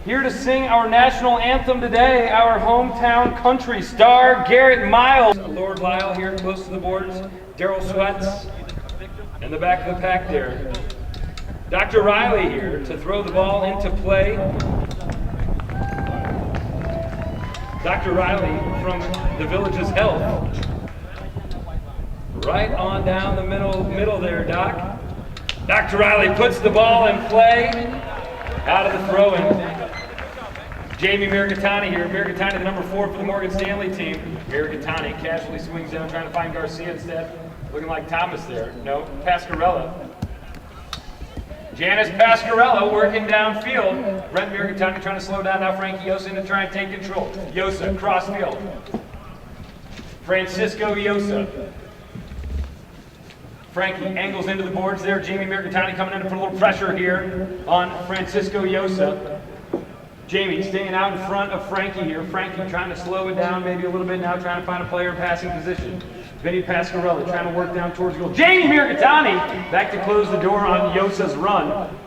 Here to sing our national anthem today, our hometown country star, Garrett Miles. Lord Lyle here close to the boards. Daryl Sweats in the back of the pack there. Dr. Riley here to throw the ball into play. Dr. Riley from the Village's Health. Right on down the middle there, Doc. Dr. Riley puts the ball in play. Out of the throw-in. Jamie Mirgatani here. Mirgatani, the number 4 for the Morgan Stanley team. Mirgatani casually swings down, trying to find Garcia instead. Looking like Thomas there. No, Pascarella. Janice Pascarella working downfield. Brent Mirgatani trying to slow down now. Frankie Yosa to try and take control. Yosa, crossfield. Francisco Yosa. Frankie angles into the boards there. Jamie Mirgatani coming in to put a little pressure here on Francisco Yosa. Jamie staying out in front of Frankie here. Frankie trying to slow it down maybe a little bit now, trying to find a player in passing position. Vinny Pascarella trying to work down towards the goal. Jamie Mirgatani back to close the door on Yosa's run.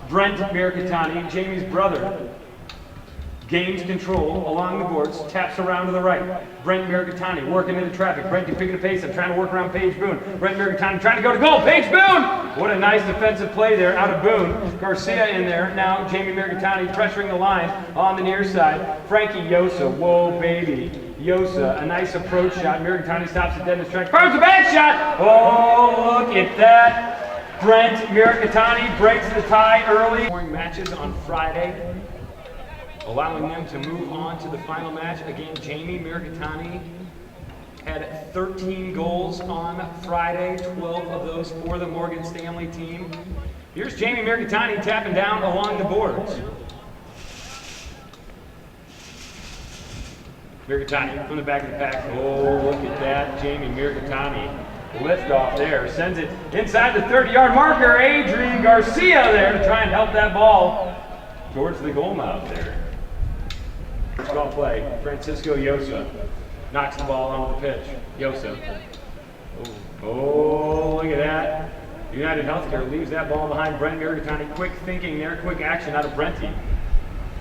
Brent Mirgatani, Jamie's brother, gains control along the boards, taps around to the right. Brent Mirgatani working into traffic. Brent picking a pace up, trying to work around Paige Boone. Brent Mirgatani trying to go to goal. Paige Boone! What a nice defensive play there out of Boone. Garcia in there. Now Jamie Mirgatani pressuring the line on the near side. Frankie Yosa, whoa baby. Yosa, a nice approach shot. Mirgatani stops it dead in his tracks. Fires a bad shot! Oh, look at that. Brent Mirgatani breaks the tie early. Scoring matches on Friday, allowing them to move on to the final match. Again, Jamie Mirgatani had 13 goals on Friday, 12 of those for the Morgan Stanley team. Here's Jamie Mirgatani tapping down along the boards. Mirgatani from the back of the pack. Oh, look at that. Jamie Mirgatani lift off there. Sends it inside the 30-yard marker. Adrian Garcia there to try and help that ball towards the goal mouth there. First ball play. Francisco Yosa knocks the ball onto the pitch. Yosa. Oh, look at that. United Healthcare leaves that ball behind Brent Mirgatani. Quick thinking there, quick action out of Brenty.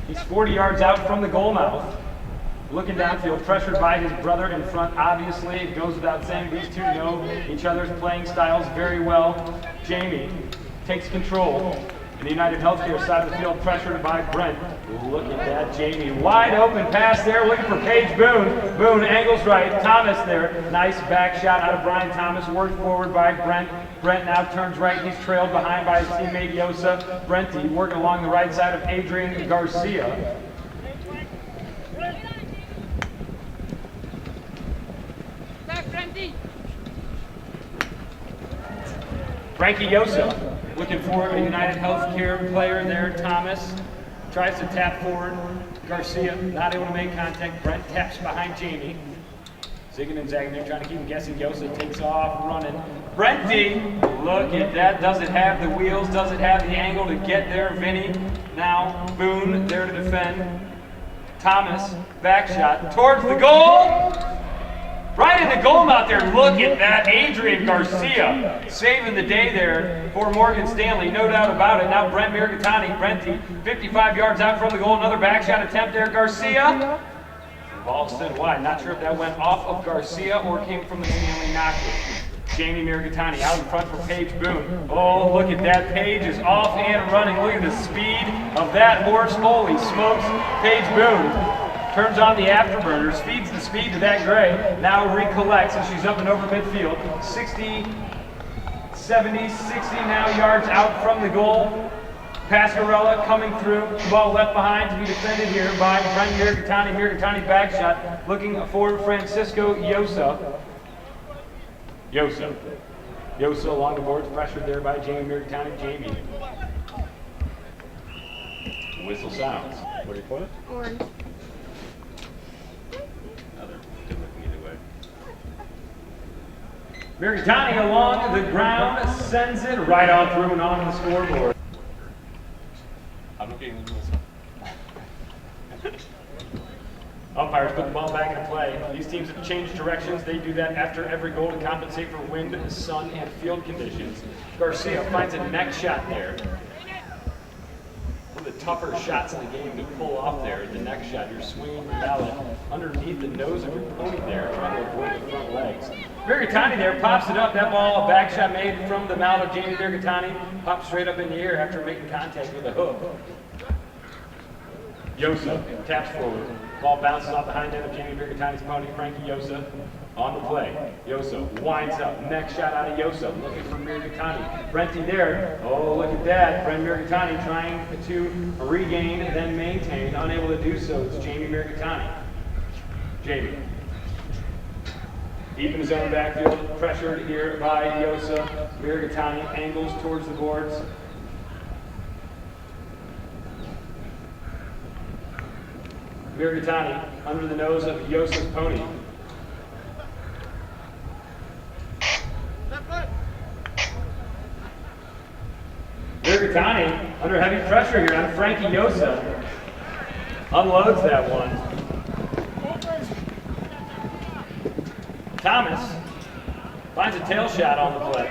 He's 40 yards out from the goal mouth. Looking downfield, pressured by his brother in front. Obviously, it goes without saying, these two know each other's playing styles very well. Jamie takes control. And the United Healthcare side of the field, pressured by Brent. Look at that, Jamie. Wide open pass there, looking for Paige Boone. Boone angles right. Thomas there. Nice back shot out of Brian Thomas. Worked forward by Brent. Brent now turns right. He's trailed behind by his teammate Yosa. Brenty working along the right side of Adrian Garcia. Frankie Yosa looking for a United Healthcare player there. Thomas tries to tap forward. Garcia not able to make contact. Brent taps behind Jamie. Zigging and zagging there, trying to keep him guessing. Yosa takes off running. Brenty, look at that. Does it have the wheels? Does it have the angle to get there? Vinny now Boone there to defend. Thomas back shot towards the goal. Right in the goal mouth there. Look at that. Adrian Garcia saving the day there for Morgan Stanley. No doubt about it. Now Brent Mirgatani. Brenty 55 yards out from the goal. Another back shot attempt there. Garcia. The ball sent wide. Not sure if that went off of Garcia or came from the Stanley knocker. Jamie Mirgatani out in front for Paige Boone. Oh, look at that. Paige is off and running. Look at the speed of that horse. Holy smokes. Paige Boone turns on the afterburners, feeds the speed to that gray, now recollects, and she's up and over midfield. 60, 70, 60 now yards out from the goal. Pascarella coming through, the ball left behind to be defended here by Brent Mirgatani. Mirgatani back shot, looking for Francisco Yosa. Yosa along the boards, pressured there by Jamie Mirgatani. Jamie. Whistle sounds. What do you call it? Orange. Mirgatani along the ground sends it right on through and on the scoreboard. I'm looking at this. Umpires put the ball back into play. These teams have changed directions. They do that after every goal to compensate for wind, sun, and field conditions. Garcia finds a neck shot there. One of the tougher shots in the game to pull off there, the next shot. You're swinging your mallet underneath the nose of your pony there, trying to avoid the front legs. Mirgatani there pops it up. That ball, a back shot made from the mallet of Jamie Mirgatani, pops straight up in the air after making contact with a hook. Yosa taps forward. Ball bounces off the hind end of Jamie Mirgatani's pony, Frankie Yosa. On the play, Yosa winds up. Next shot out of Yosa, looking for Mirgatani. Brenty there. Oh, look at that. Brent Mirgatani trying to regain and then maintain. Unable to do so. It's Jamie Mirgatani. Jamie. Deep in his own backfield, pressured here by Yosa. Mirgatani angles towards the boards. Mirgatani under the nose of Yosa's pony. Mirgatani under heavy pressure here on Frankie Yosa. Unloads that one. Thomas finds a tail shot on the play.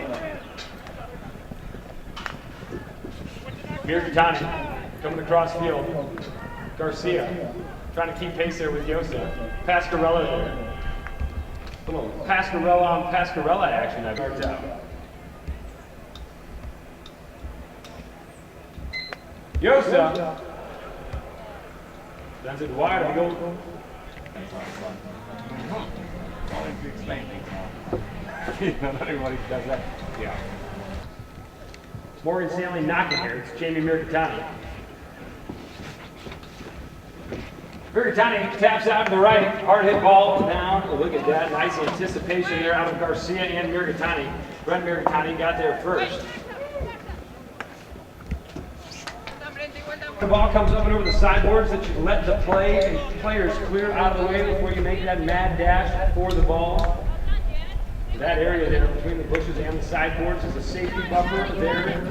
Mirgatani coming across field. Garcia trying to keep pace there with Yosa. Pascarella there. Little Pascarella on Pascarella action that worked out. Yosa sends it wide to go. Not everybody does that. Yeah. Morgan Stanley knocking here. It's Jamie Mirgatani. Mirgatani taps out to the right. Hard hit ball down. Oh, look at that. Nice anticipation there out of Garcia and Mirgatani. Brent Mirgatani got there first. The ball comes up and over the sideboards that you let the players clear out of the way before you make that mad dash for the ball. That area there between the bushes and the sideboards is a safety buffer there.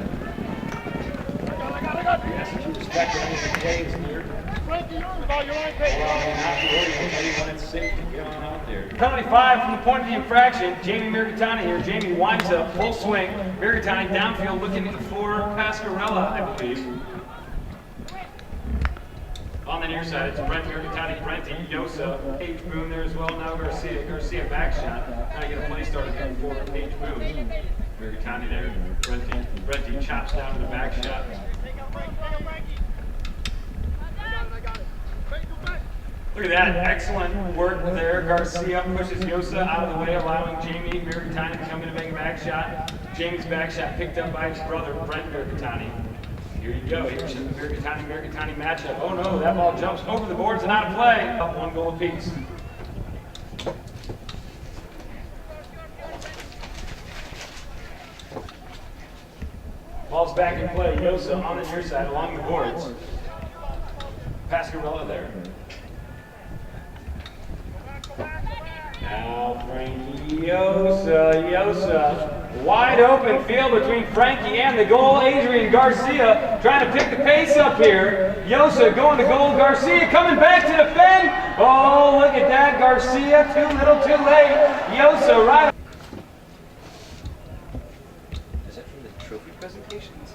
We ask that you respect any of the plays here. When it's safe to get on out there. Penalty 5 from the point of the infraction. Jamie Mirgatani here. Jamie winds up, full swing. Mirgatani downfield looking for Pascarella, I believe. On the near side, it's Brent Mirgatani, Brenty, Yosa, Paige Boone there as well. Now Garcia back shot. Trying to get a play started for Paige Boone. Mirgatani there, Brenty chops down to the back shot. Look at that, excellent work there. Garcia pushes Yosa out of the way, allowing Jamie Mirgatani to come in and make a back shot. Jamie's back shot picked up by his brother, Brent Mirgatani. Here you go, here's the Mirgatani matchup. Oh no, that ball jumps over the boards and out of play. Up 1 goal apiece. Ball's back in play. Yosa on the near side along the boards. Pascarella there. Now Frankie Yosa. Wide open field between Frankie and the goal. Adrian Garcia trying to pick the pace up here. Yosa going to goal. Garcia coming back to defend. Oh, look at that. Garcia too little too late. Yosa right. Is that from the trophy presentations?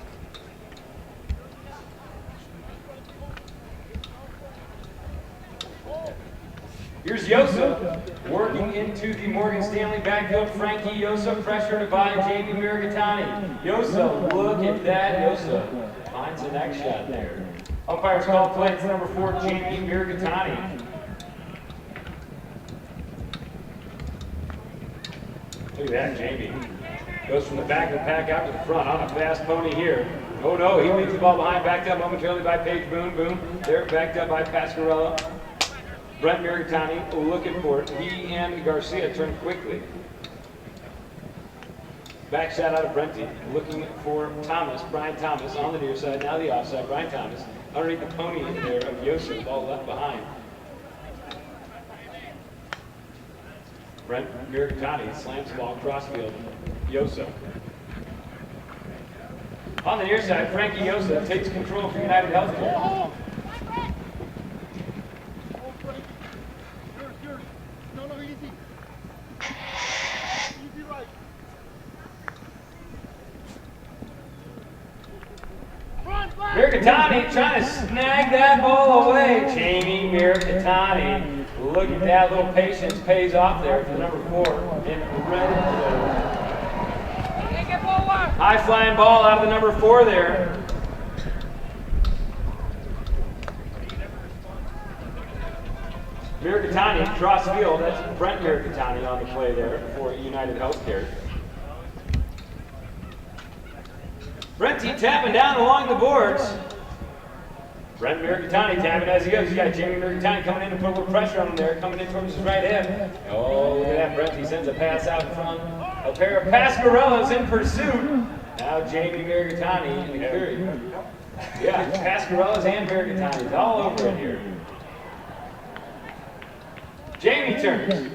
Here's Yosa working into the Morgan Stanley backfield. Frankie Yosa pressured by Jamie Mirgatani. Yosa, look at that. Yosa finds the next shot there. Umpires call play. It's number 4, Jamie Mirgatani. Look at that, Jamie. Goes from the back of the pack out to the front on a fast pony here. Oh no, he leaves the ball behind, backed up momentarily by Paige Boone. Boone, there, backed up by Pascarella. Brent Mirgatani looking for it. He and Garcia turn quickly. Back shot out of Brenty, looking for Thomas, Brian Thomas on the near side, now the offside. Brian Thomas underneath the pony there of Yosa, the ball left behind. Brent Mirgatani slams the ball crossfield. Yosa. On the near side, Frankie Yosa takes control for United Healthcare. Mirkatani trying to snag that ball away. Jamie Mirkatani. Look at that, little patience pays off there for number 4 in red. High flying ball out of the number 4 there. Mirkatani cross field. That's Brent Mirkatani on the play there for United Healthcare. Brenty tapping down along the boards. Brent Mirkatani tapping as he goes. He's got Jamie Mirkatani coming in to put a little pressure on him there, coming in towards his right hip. Oh, look at that. Brenty sends a pass out in front. A pair of Pascarellas in pursuit. Now Jamie Mirkatani in the clear. Yeah, Pascarellas and Mirkatani all over it here. Jamie turns.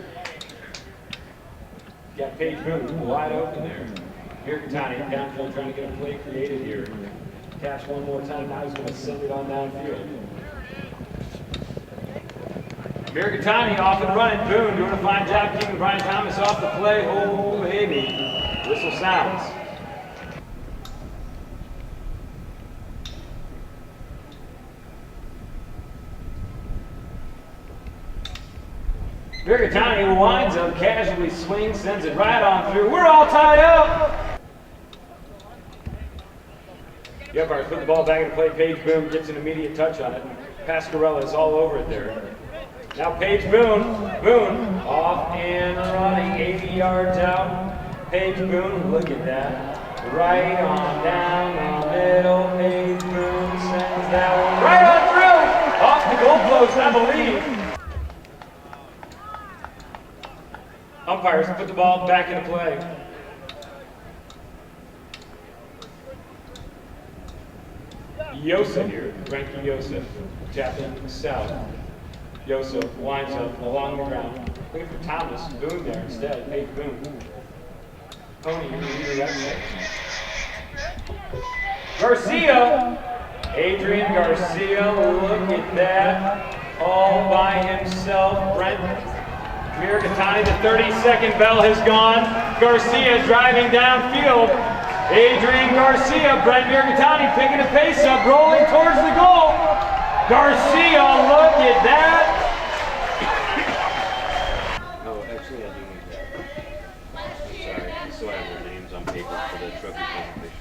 Got Paige Boone wide open there. Mirkatani downfield trying to get a play created here. Catch one more time, now he's going to send it on downfield. Mirkatani off and running. Boone doing a fine job keeping Brian Thomas off the play. Oh, baby. Whistle sounds. Mirkatani winds up, casually swings, sends it right on through. We're all tied up. The umpires put the ball back into play. Paige Boone gets an immediate touch on it. Pascarella is all over it there. Now Paige Boone. Boone off and running 80 yards out. Paige Boone, look at that. Right on down the middle. Paige Boone sends that one right on through. Off the goalpost, I believe. Umpires put the ball back into play. Yosa here, Frankie Yosa, tapping south. Yosa winds up along the ground. Looking for Thomas. Boone there instead. Paige Boone. Pony, you can lead that way. Garcia! Adrian Garcia, look at that. All by himself. Brent Mirkatani, the 30-second bell has gone. Garcia driving downfield. Adrian Garcia, Brent Mirkatani picking the pace up, rolling towards the goal. Garcia, look at that. Oh, actually, I do need that. Sorry, so I have their names on paper for the trophy presentation.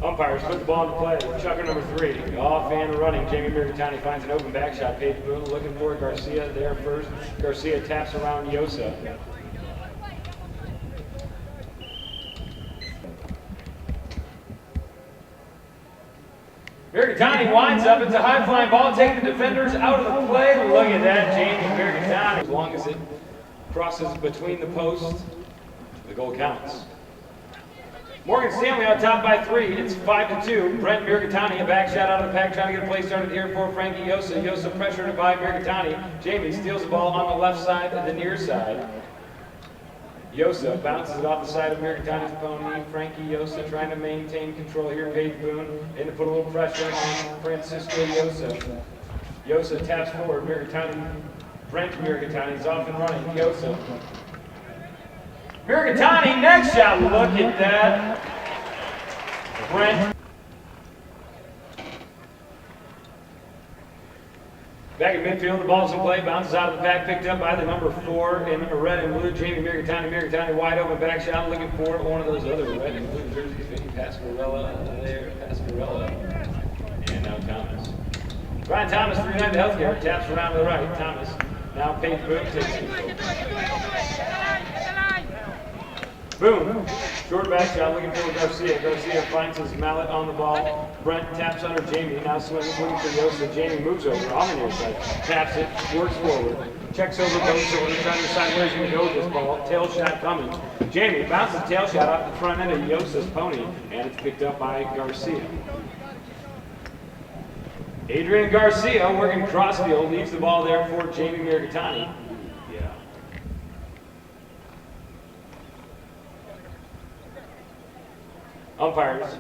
Umpires put the ball into play. Chucker number 3, off and running. Jamie Mirkatani finds an open back shot. Paige Boone looking for Garcia there first. Garcia taps around Yosa. Mirkatani winds up. It's a high-flying ball, taking the defenders out of the play. Look at that, Jamie Mirkatani. As long as it crosses between the posts, the goal counts. Morgan Stanley on top by 3. It's 5-2. Brent Mirkatani, a back shot out of the pack, trying to get a play started here for Frankie Yosa. Yosa pressured by Mirkatani. Jamie steals the ball on the left side, the near side. Yosa bounces it off the side of Mirkatani's pony. Frankie Yosa trying to maintain control here. Paige Boone in to put a little pressure on Francisco Yosa. Yosa taps forward. Mirkatani, Brent Mirkatani's off and running. Yosa. Mirkatani, next shot. Look at that. Brent. Back at midfield, the ball's in play, bounces out of the pack, picked up by the number 4 in red and blue, Jamie Mirkatani. Mirkatani wide open back shot, looking for one of those other red and blue jerseys, Vinny Pascarella there, Pascarella. And now Thomas. Brian Thomas for United Healthcare, taps around to the right. Thomas, now Paige Boone takes control. Boone, short back shot, looking for Garcia. Garcia finds his mallet on the ball. Brent taps under Jamie, now swings, looking for Yosa. Jamie moves over on the near side, taps it, works forward, checks over, goes over, trying to decide where he's going to go with this ball. Tail shot coming. Jamie bounces tail shot off the front end of Yosa's pony, and it's picked up by Garcia. Adrian Garcia working crossfield, leaves the ball there for Jamie Mirkatani. Umpires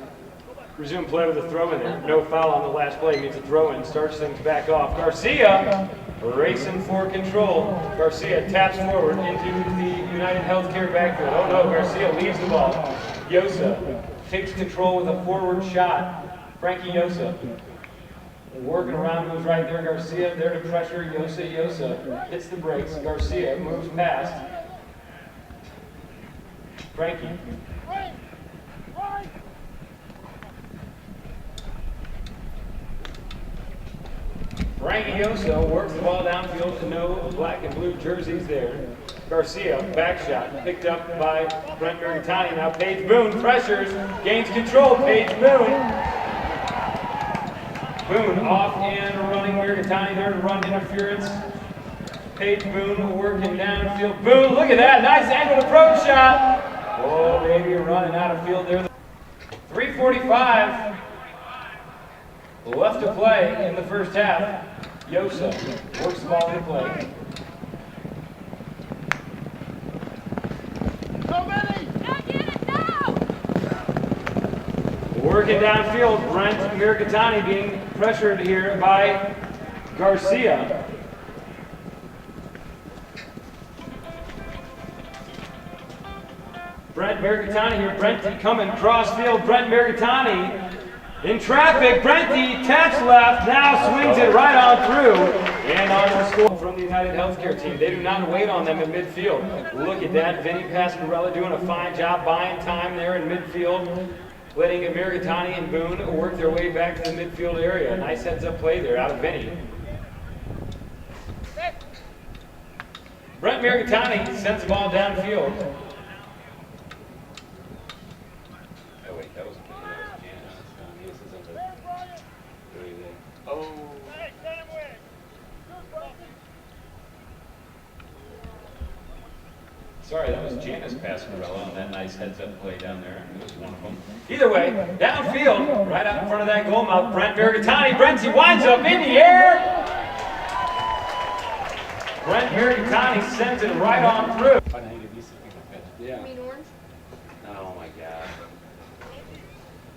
resume play with a throw in there. No foul on the last play, means a throw in, starts things back off. Garcia racing for control. Garcia taps forward into the United Healthcare backfield. Oh no, Garcia leaves the ball. Yosa takes control with a forward shot. Frankie Yosa working around, moves right there. Garcia there to pressure Yosa. Yosa hits the brakes. Garcia moves past. Frankie. Frankie Yosa works the ball downfield to no black and blue jerseys there. Garcia, back shot, picked up by Brent Mercatani. Now Paige Boone pressures, gains control. Paige Boone. Boone off and running. Mercatani there to run interference. Paige Boone working downfield. Boone, look at that, nice angled approach shot. Oh, baby, running out of field there. 3:45 left to play in the first half. Yosa works the ball in play. Working downfield, Brent Mercatani being pressured here by Garcia. Brent Mercatani here, Brenty coming cross field, Brent Mercatani in traffic, Brenty taps left, now swings it right on through, and on the score from the United Healthcare team. They do not wait on them in midfield. Look at that, Vinny Pasquarella doing a fine job buying time there in midfield, letting Mercatani and Boone work their way back to the midfield area. Nice heads-up play there out of Vinny. Brent Mercatani sends the ball downfield. Sorry, that was Janice Pasquarella on that nice heads-up play down there. It was one of them. Either way, downfield, right out in front of that goal mouth, Brent Mercatani. Brenty winds up in the air. Brent Mercatani sends it right on through. Yeah. You mean orange? Oh my God.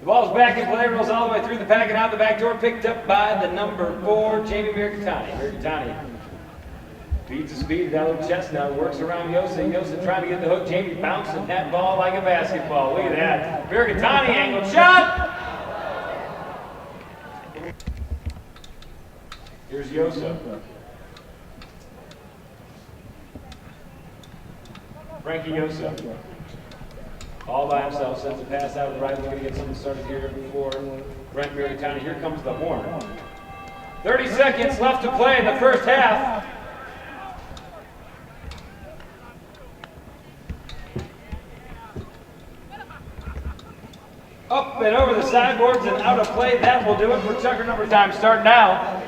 The ball's back in play, rolls all the way through the pack and out the back door, picked up by the number 4, Jamie Mercatani. Mercatani beats the speed, got a little chest now, works around Yosa. Yosa trying to get the hook. Jamie bouncing that ball like a basketball. Look at that. Mercatani angled shot. Here's Yosa. Frankie Yosa. All by himself, sends a pass out of the right. We're going to get something started here before Brent Mercatani. Here comes the horn. 30 seconds left to play in the first half. Up and over the sideboards and out of play. That will do it for checker number time. Start now.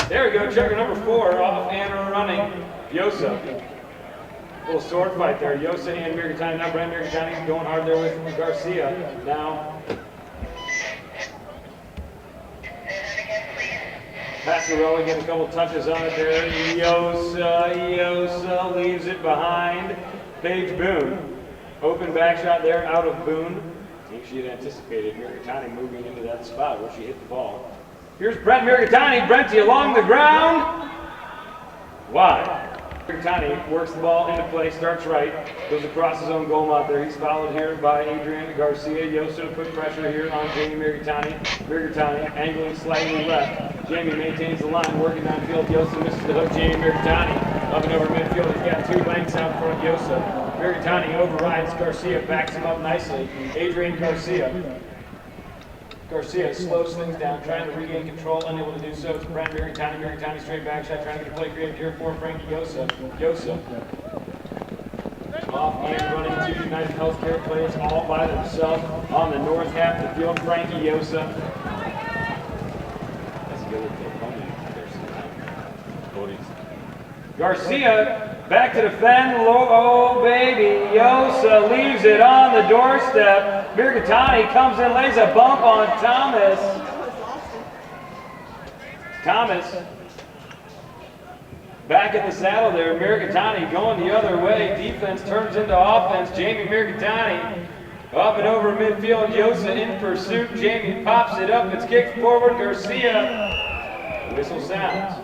There we go, checker number 4 off and running. Yosa. Little sword fight there. Yosa and Mercatani. Now Brent Mercatani going hard there with Garcia. Now Pasquarella getting a couple touches on it there. Yosa leaves it behind. Paige Boone. Open back shot there out of Boone. I think she had anticipated Mercatani moving into that spot where she hit the ball. Here's Brent Mercatani. Brenty along the ground. Wide. Mercatani works the ball into play, starts right, goes across his own goal mouth there. He's followed here by Adrian Garcia. Yosa to put pressure here on Jamie Mercatani. Mercatani angling slightly left. Jamie maintains the line, working downfield. Yosa misses the hook. Jamie Mercatani up and over midfield. He's got 2 lengths out front. Yosa. Mercatani overrides Garcia, backs him up nicely. Adrian Garcia. Garcia slows things down, trying to regain control, unable to do so. It's Brent Mercatani. Mercatani straight back shot, trying to get a play created here for Frankie Yosa. Yosa. Off and running 2 United Healthcare players all by themselves on the north half of the field. Frankie Yosa. That's a good little Garcia back to defend. Oh, baby. Yosa leaves it on the doorstep. Mercatani comes in, lays a bump on Thomas. Thomas back at the saddle there. Mercatani going the other way. Defense turns into offense. Jamie Mercatani up and over midfield. Yosa in pursuit. Jamie pops it up. It's kicked forward. Garcia. Whistle sounds.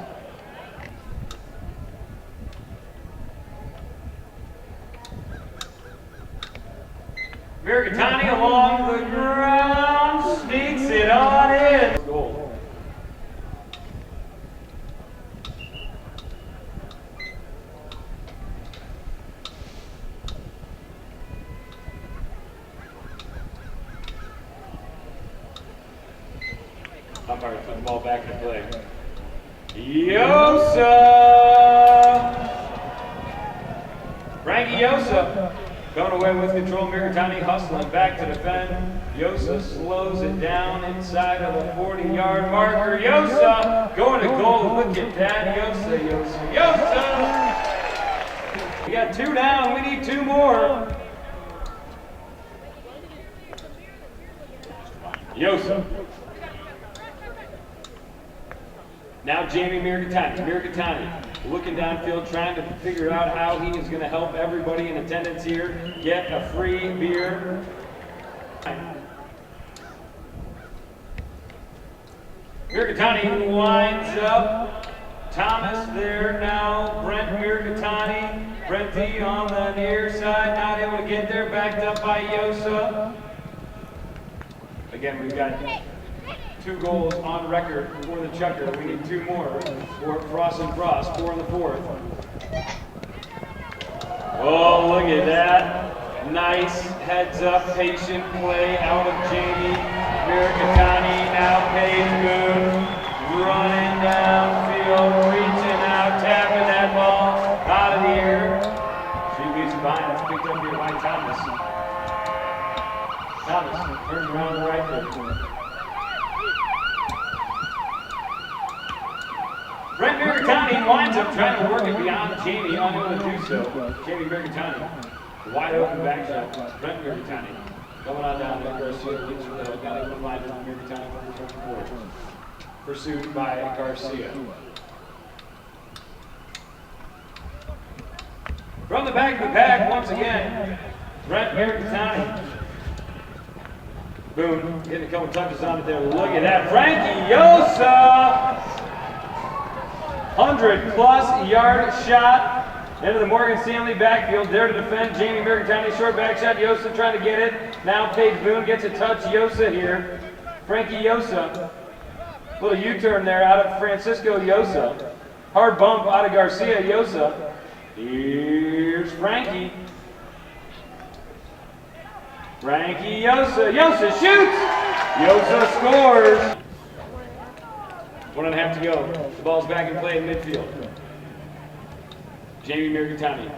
Mirgatani along the ground, sneaks it on in. Goal. Umpire put the ball back into play. Yosa! Frankie Yosa going away with control. Mirgatani hustling back to defend. Yosa slows it down inside of the 40-yard marker. Yosa going to goal. Look at that. Yosa, Yosa, Yosa! We got 2 down. We need 2 more. Yosa. Now Jamie Mirgatani. Mirgatani looking downfield, trying to figure out how he is going to help everybody in attendance here get a free beer. Mirgatani winds up. Thomas there now. Brent Mirgatani. Brenty on the near side, not able to get there. Backed up by Yosa. Again, we've got 2 goals on record for the Chucker. We need 2 more for Frost and Frost, 4 in the 4th. Oh, look at that. Nice heads up, patient play out of Jamie Mirgatani. Now Paige Boone running downfield, reaching out, tapping that ball out of the air. She leaves it behind. It's picked up here by Thomas. Thomas turns around the right foot. Brent Mirgatani winds up trying to work it beyond Jamie, unable to do so. Jamie Mirgatani, wide open back shot. Brent Mirgatani coming on down there. Garcia gets not able to find Mirgatani for the forward. Pursued by Garcia. From the back of the pack, once again, Brent Mirgatani. Boone getting a couple touches on it there. Look at that. Frankie Yosa! 100-plus yard shot into the Morgan Stanley backfield. There to defend. Jamie Mirgatani, short back shot. Yosa trying to get it. Now Paige Boone gets a touch. Yosa here. Frankie Yosa. Little U-turn there out of Francisco Yosa. Hard bump out of Garcia Yosa. Here's Frankie. Frankie Yosa. Yosa shoots! Yosa scores! 1.5 to go. The ball's back in play in midfield. Jamie Mirgatani.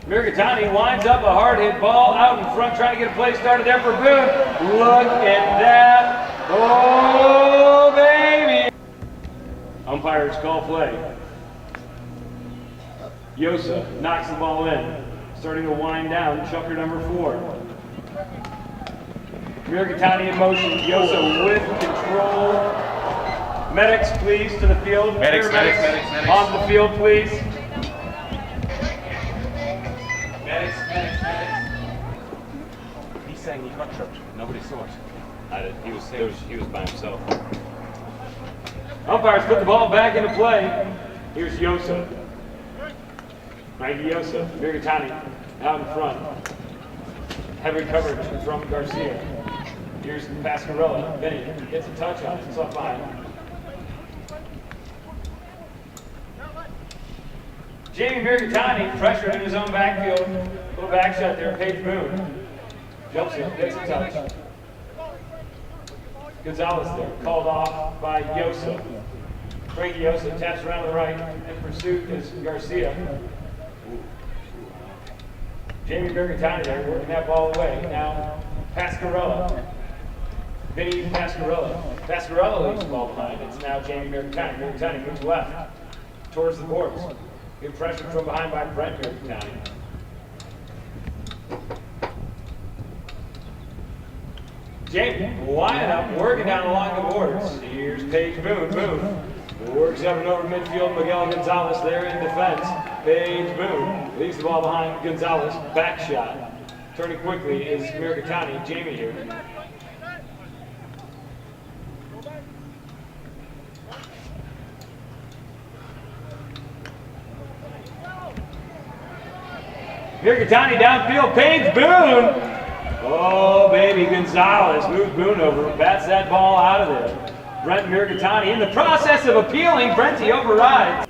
Mirgatani winds up a hard hit ball out in front, trying to get a play started there for Boone. Look at that. Oh, baby. Umpires call play. Yosa knocks the ball in. Starting to wind down, Chucker number 4. Mirgatani in motion. Yosa with control. Medics, please, to the field. Medics. On the field, please. Medics. He's saying he got tripped. Nobody saw it. He was by himself. Umpires put the ball back into play. Here's Yosa. Frankie Yosa. Mirgatani out in front. Heavy coverage from Garcia. Here's Pascarella. Benny gets a touch on it. It's up behind. Jamie Mirgatani pressured in his own backfield. Little back shot there. Paige Boone jumps in, gets a touch. Gonzalez there, called off by Yosa. Frankie Yosa taps around the right. In pursuit is Garcia. Jamie Mirgatani there, working that ball away. Now Pascarella. Vinny Pascarella. Pascarella leaves the ball behind. It's now Jamie Mirgatani. Mirgatani moves left towards the boards. Good pressure from behind by Brent Mirgatani. Jamie winding up, working down along the boards. Here's Paige Boone. Boone works up and over midfield. Miguel Gonzalez there in defense. Paige Boone leaves the ball behind Gonzalez. Back shot. Turning quickly is Mirgatani. Jamie here. Mirgatani downfield, Paige Boone. Oh, baby, Gonzalez moves Boone over, bats that ball out of there. Brent Mirgatani in the process of appealing, Brenty overrides.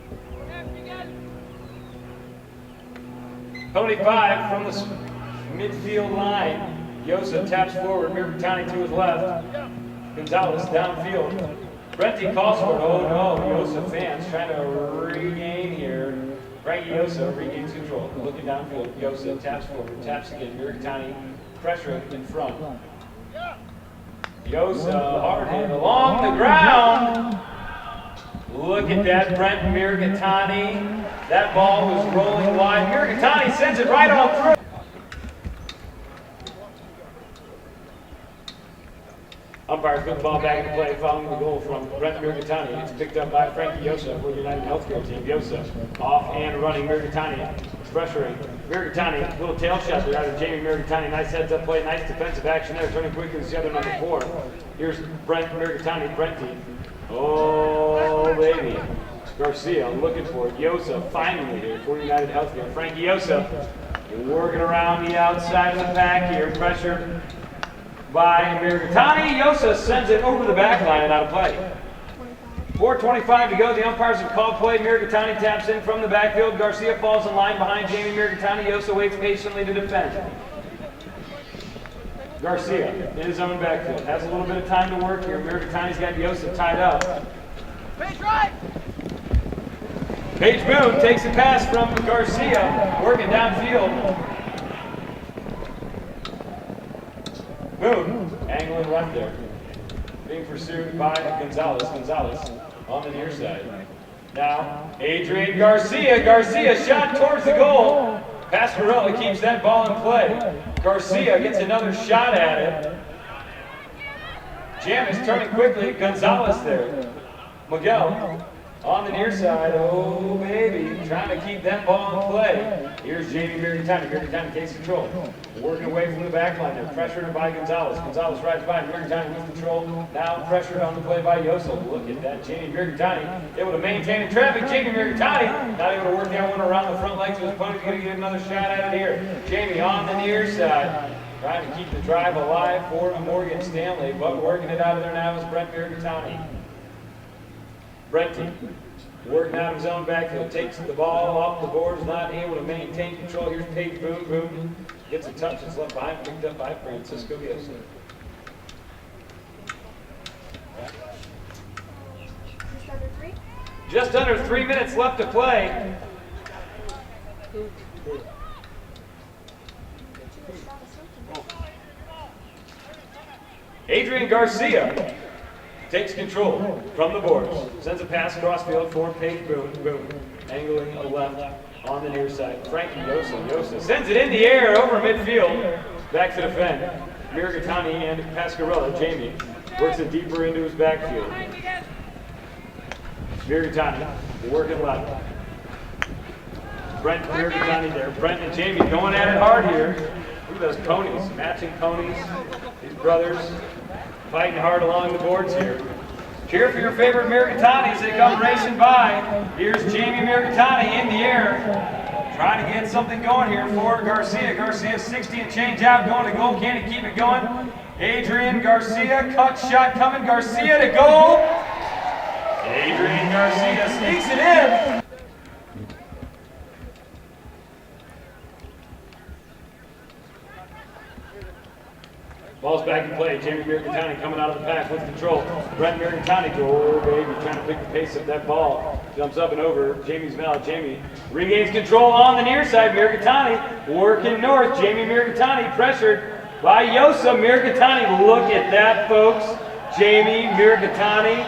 Pony 5 from the midfield line. Yosa taps forward, Mirgatani to his left. Gonzalez downfield. Brenty calls for it. Oh no, Yosa fans trying to regain here. Frankie Yosa regains control. Looking downfield, Yosa taps forward, taps again. Mirgatani pressure in front. Yosa hard hit along the ground. Look at that, Brent Mirgatani. That ball was rolling wide. Mirgatani sends it right on through. Umpires put the ball back into play following the goal from Brent Mirgatani. It's picked up by Frankie Yosa for the United Healthcare team. Yosa off and running. Mirgatani pressuring. Mirgatani, little tail shot there out of Jamie Mirgatani. Nice heads up play, nice defensive action there. Turning quickly to the other number 4. Here's Brent Mirgatani, Brenty. Oh, baby. Garcia looking for it. Yosa finally here for United Healthcare. Frankie Yosa working around the outside of the pack here. Pressure by Mirgatani. Yosa sends it over the back line and out of play. 4:25 to go. The umpires have called play. Mirgatani taps in from the backfield. Garcia falls in line behind Jamie Mirgatani. Yosa waits patiently to defend. Garcia in his own backfield. Has a little bit of time to work here. Mirgatani's got Yosa tied up. Page right! Paige Boone takes a pass from Garcia, working downfield. Boone, angling left there. Being pursued by Gonzalez. Gonzalez on the near side. Now, Adrian Garcia. Garcia shot towards the goal. Pasquarelli keeps that ball in play. Garcia gets another shot at it. Jam is turning quickly. Gonzalez there. Miguel on the near side. Oh, baby. Trying to keep that ball in play. Here's Jamie Mirgatani. Mirgatani takes control. Working away from the back line there. Pressured by Gonzalez. Gonzalez rides by. Mirgatani with control. Now pressured on the play by Yosa. Look at that. Jamie Mirgatani able to maintain the traffic. Jamie Mirgatani not able to work that one around the front legs of his opponent. Going to get another shot at it here. Jamie on the near side. Trying to keep the drive alive for Morgan Stanley. But working it out of there now is Brent Mirgatani. Brenty working out of his own backfield, takes the ball off the boards, not able to maintain control. Here's Paige Boone. Boone gets a touch, it's left behind, picked up by Francisco Yosa. Just under 3 minutes left to play. Adrian Garcia takes control from the boards. Sends a pass across field for Paige Boone. Boone angling a left on the near side. Frankie Yosa. Yosa sends it in the air over midfield. Back to defend. Mirgatani and Pasquarelli. Jamie works it deeper into his backfield. Mirgatani working left. Brent Mirgatani there. Brent and Jamie going at it hard here. Look at those ponies, matching ponies. These brothers fighting hard along the boards here. Cheer for your favorite Mirgatani as they come racing by. Here's Jamie Mirgatani in the air. Trying to get something going here for Garcia. Garcia 60 and change out, going to goal. Can he keep it going? Adrian Garcia, cut shot coming. Garcia to goal. Adrian Garcia sneaks it in. Ball's back in play. Jamie Mirgatani coming out of the pack with control. Brent Mirgatani, oh baby, trying to pick the pace of that ball. Jumps up and over Jamie's mouth. Jamie regains control on the near side. Mirgatani working north. Jamie Mirgatani pressured by Yosa. Mirgatani, look at that, folks. Jamie Mirgatani.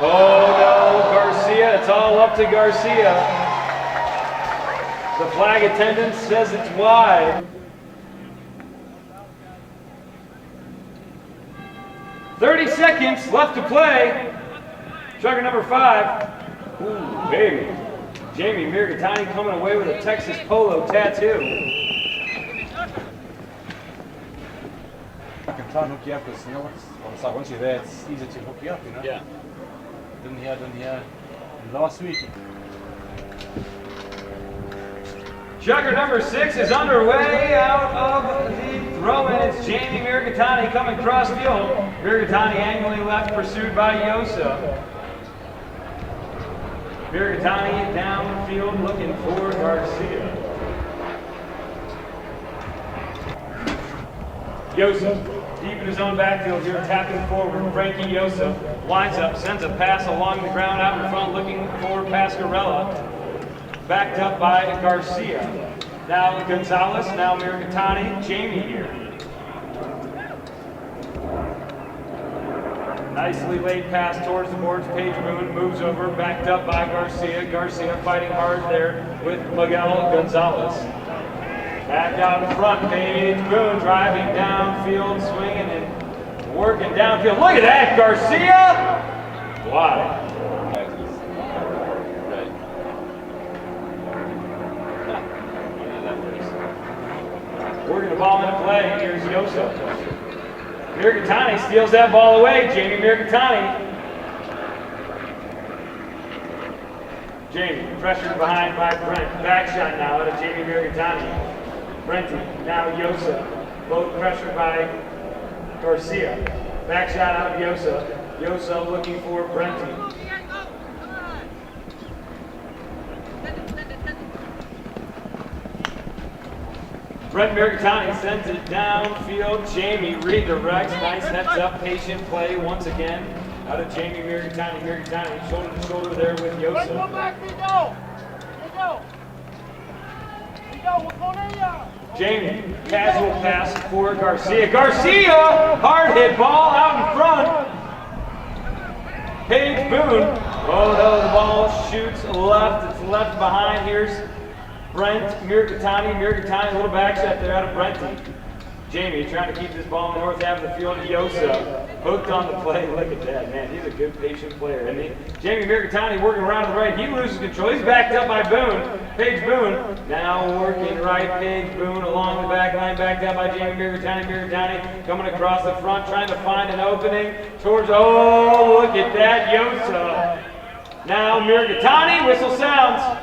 Oh no, Garcia. It's all up to Garcia. The flag attendant says it's wide. 30 seconds left to play. Trucker number 5. Ooh, baby. Jamie Mirgatani coming away with a Texas Polo tattoo. I can try and hook you up because, you know, once you're there, it's easy to hook you up, you know? Yeah. Didn't hear last week. Jugger number 6 is underway out of the throw-in. It's Jamie Mirgatani coming cross field. Mirgatani angling left, pursued by Yosa. Mirgatani downfield looking for Garcia. Yosa, deep in his own backfield here, tapping forward. Frankie Yosa lines up, sends a pass along the ground out in front, looking for Pascarella. Backed up by Garcia. Now Gonzalez, now Mirgatani, Jamie here. Nicely laid pass towards the boards. Paige Boone moves over, backed up by Garcia. Garcia fighting hard there with Miguel Gonzalez. Back out in front, Paige Boone driving downfield, swinging and working downfield. Look at that, Garcia! Wow. Working the ball into play. Here's Yosa. Mirgatani steals that ball away. Jamie Mirgatani. Jamie pressured behind by Brent. Back shot now out of Jamie Mirgatani. Brenty, now Yosa. Both pressured by Garcia. Back shot out of Yosa. Yosa looking for Brenty. Brent Mirgatani sends it downfield. Jamie redirects. Nice heads up, patient play once again out of Jamie Mirgatani. Mirgatani shoulder to shoulder there with Yosa. Come back, Vito! Jamie, casual pass for Garcia. Garcia! Hard hit ball out in front. Paige Boone. Oh no, the ball shoots left. It's left behind. Here's Brent Mirgatani. Mirgatani, a little back shot there out of Brenty. Jamie trying to keep this ball in the north half of the field. Yosa hooked on the play. Look at that, man. He's a good patient player, isn't he? Jamie Mirgatani working around to the right. He loses control. He's backed up by Boone. Paige Boone now working right. Paige Boone along the back line, backed up by Jamie Mirgatani. Mirgatani coming across the front, trying to find an opening towards. Oh, look at that, Yosa. Now Mirgatani, whistle sounds.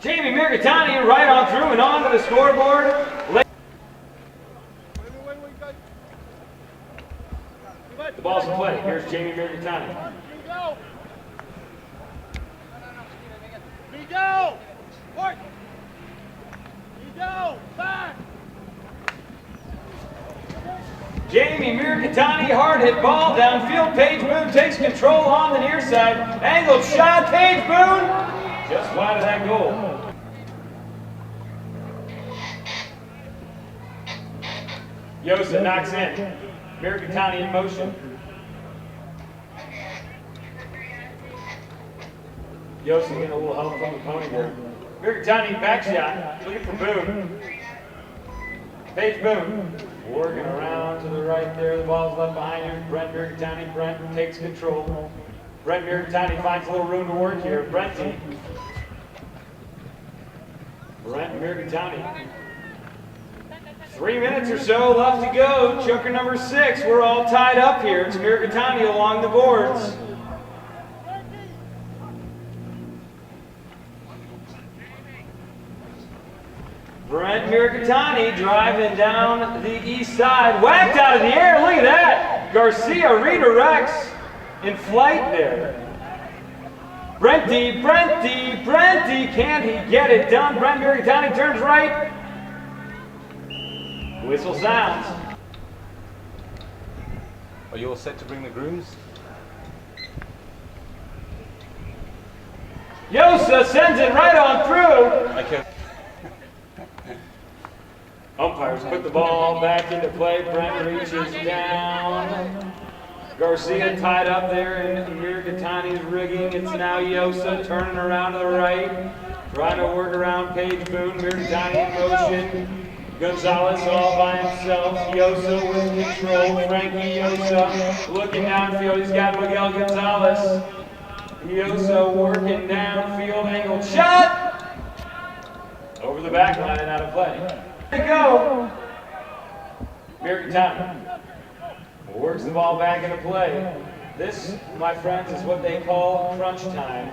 Jamie Mirgatani right on through and on to the scoreboard. The ball's in play. Here's Jamie Mirgatani. Jamie Mirgatani, hard hit ball downfield. Paige Boone takes control on the near side. Angled shot, Paige Boone. Just wide of that goal. Yosa knocks in. Mirgatani in motion. Yosa getting a little help from the pony there. Mirgatani back shot. Looking for Boone. Paige Boone working around to the right there. The ball's left behind here. Brent Mirgatani. Brent takes control. Brent Mirgatani finds a little room to work here. Brenty. Brent Mirgatani. 3 minutes or so left to go. Joker number 6. We're all tied up here. It's Mirgatani along the boards. Brent Mirgatani driving down the east side. Whacked out of the air. Look at that. Garcia redirects in flight there. Brenty. Can he get it done? Brent Mirgatani turns right. Whistle sounds. Are you all set to bring the grooms? Yosa sends it right on through. Okay. Umpires put the ball back into play. Brent reaches down. Garcia tied up there in Mirgatani's rigging. It's now Yosa turning around to the right. Trying to work around Paige Boone. Mirgatani in motion. Gonzalez all by himself. Yosa with control. Frankie Yosa looking downfield. He's got Miguel Gonzalez. Yosa working downfield. Angled shot. Over the back line and out of play. There you go. Mirgatani works the ball back into play. This, my friends, is what they call crunch time.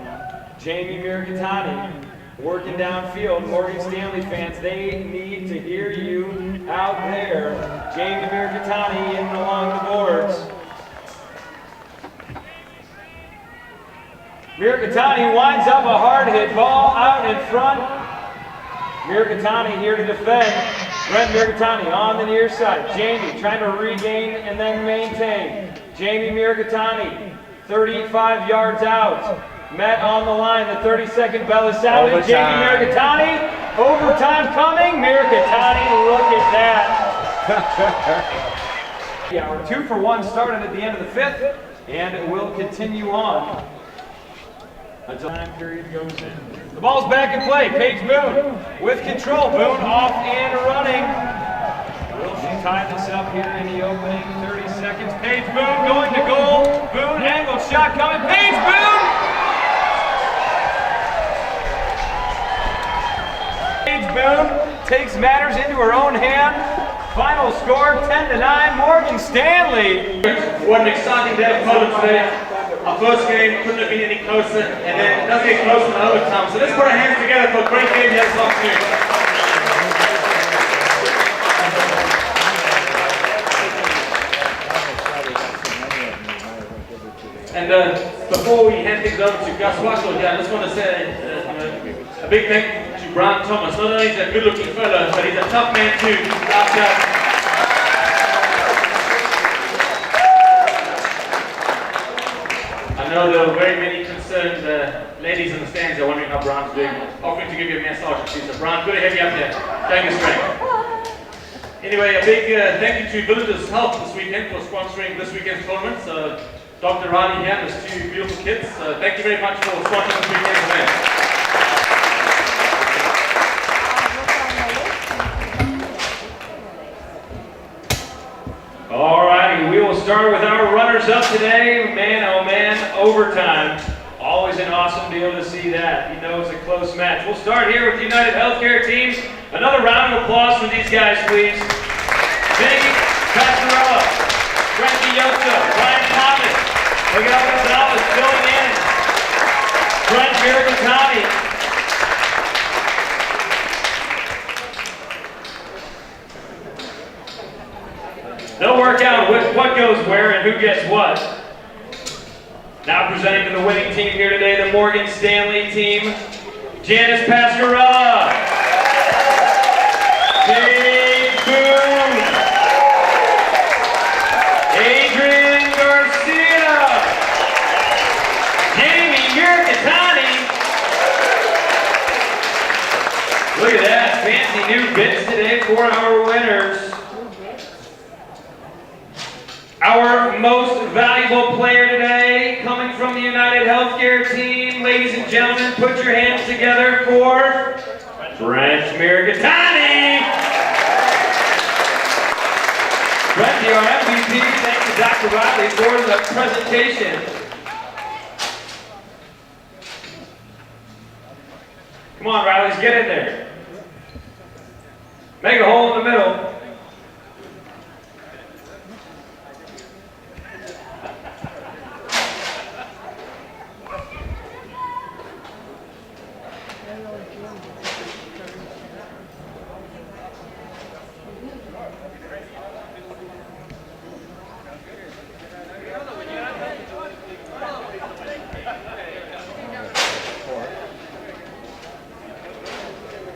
Jamie Mirgatani working downfield. Morgan Stanley fans, they need to hear you out there. Jamie Mirgatani in along the boards. Mirgatani winds up a hard hit ball out in front. Mirgatani here to defend. Brent Mirgatani on the near side. Jamie trying to regain and then maintain. Jamie Mirgatani, 35 yards out. Met on the line. The 30-second bell is sounded. Overtime. Jamie Mirgatani, overtime coming. Mirgatani, look at that. Yeah, our 2-for-1 started at the end of the 5th, and it will continue on until time period goes in. The ball's back in play. Paige Boone with control. Boone off and running. Will she tie this up here in the opening 30 seconds? Paige Boone going to goal. Boone angle shot coming. Paige Boone! Paige Boone takes matters into her own hand. Final score 10-9. Morgan Stanley. What an exciting day of Polo today. Our first game couldn't have been any closer, and then it does get closer in overtime. So let's put our hands together for a great game here this afternoon. And before we hand things over to Gus Russell here, I just want to say a big thank you to Brian Thomas. Not only is he a good-looking fellow, but he's a tough man too. I know there were very many concerned ladies in the stands are wondering how Brian's doing. Offering to give you a massage too. So Brian, good to have you up here. Showing your strength. Anyway, a big thank you to Villagers Health this weekend for sponsoring this weekend's tournament. So Dr. Riley here and his 2 beautiful kids. So thank you very much for sponsoring this weekend's event. Alrighty, we will start with our runners-up today. Man, oh man, overtime. Always an awesome deal to see that. You know it's a close match. We'll start here with the United Healthcare team. Another round of applause for these guys, please. Vinny Pasquarella, Frankie Yosa, Brian Thomas, Miguel Gonzalez filling in. Brent Mirgatani. They'll work out what goes where and who gets what. Now presenting to the winning team here today, the Morgan Stanley team. Janice Pasquarella. Paige Boone. Adrian Garcia. Jamie Mirgatani. Look at that, fancy new bits today for our winners. Our most valuable player today, coming from the United Healthcare team. Ladies and gentlemen, put your hands together for Brent Mirgatani. Brent, our MVP, thanks to Dr. Riley for the presentation. Come on, Riley's, get in there. Make a hole in the middle.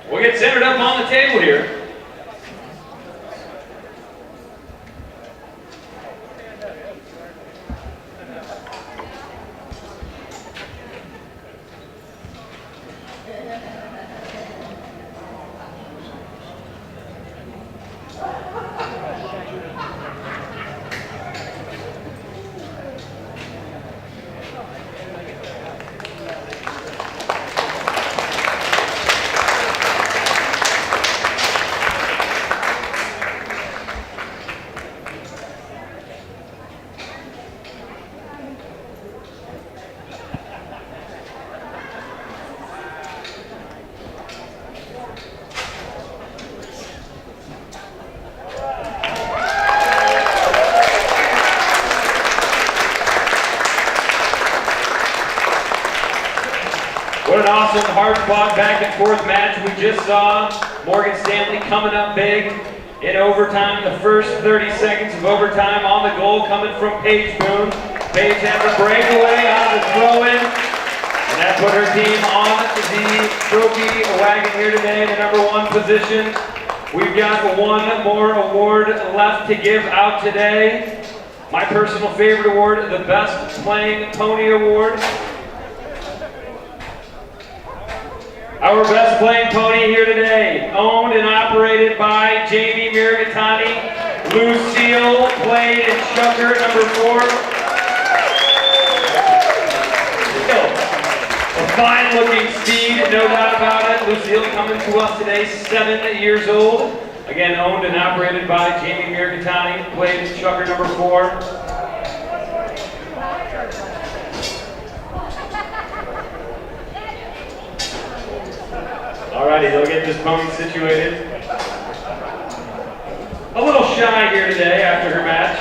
We'll get centered up on the table here. hard-fought back-and-forth match. We just saw Morgan Stanley coming up big in overtime. The first 30 seconds of overtime on the goal coming from Paige Boone. Paige had the breakaway on the throw-in, and that put her team on the trophy wagon here today in the #1 position. We've got one more award left to give out today. My personal favorite award, the Best Playing Pony Award. Our best playing pony here today, owned and operated by Jamie Miragatani. Lucille played in Shucker #4. A fine looking steed, no doubt about it. Lucille coming to us today, 7 years old. Again, owned and operated by Jamie Miragatani, played in Shucker #4. Alrighty, they'll get this pony situated. A little shy here today after her match.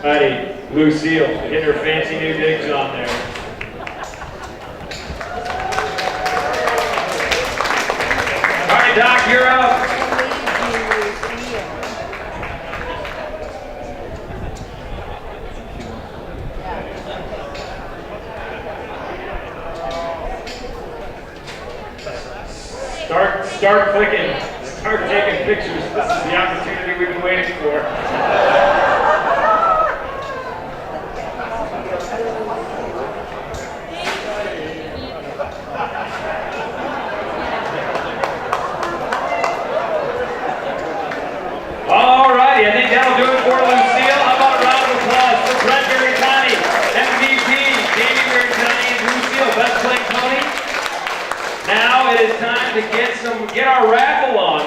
Alrighty, Lucille, getting her fancy new digs on there. Alright, Doc, you're up. Start clicking, start taking pictures. This is the opportunity we've been waiting for. Alrighty, I think that'll do it for Lucille. How about a round of applause for Brent Miragatani, MVP, Jamie Miragatani, and Lucille, best playing pony. Now it is time to get our raffle on.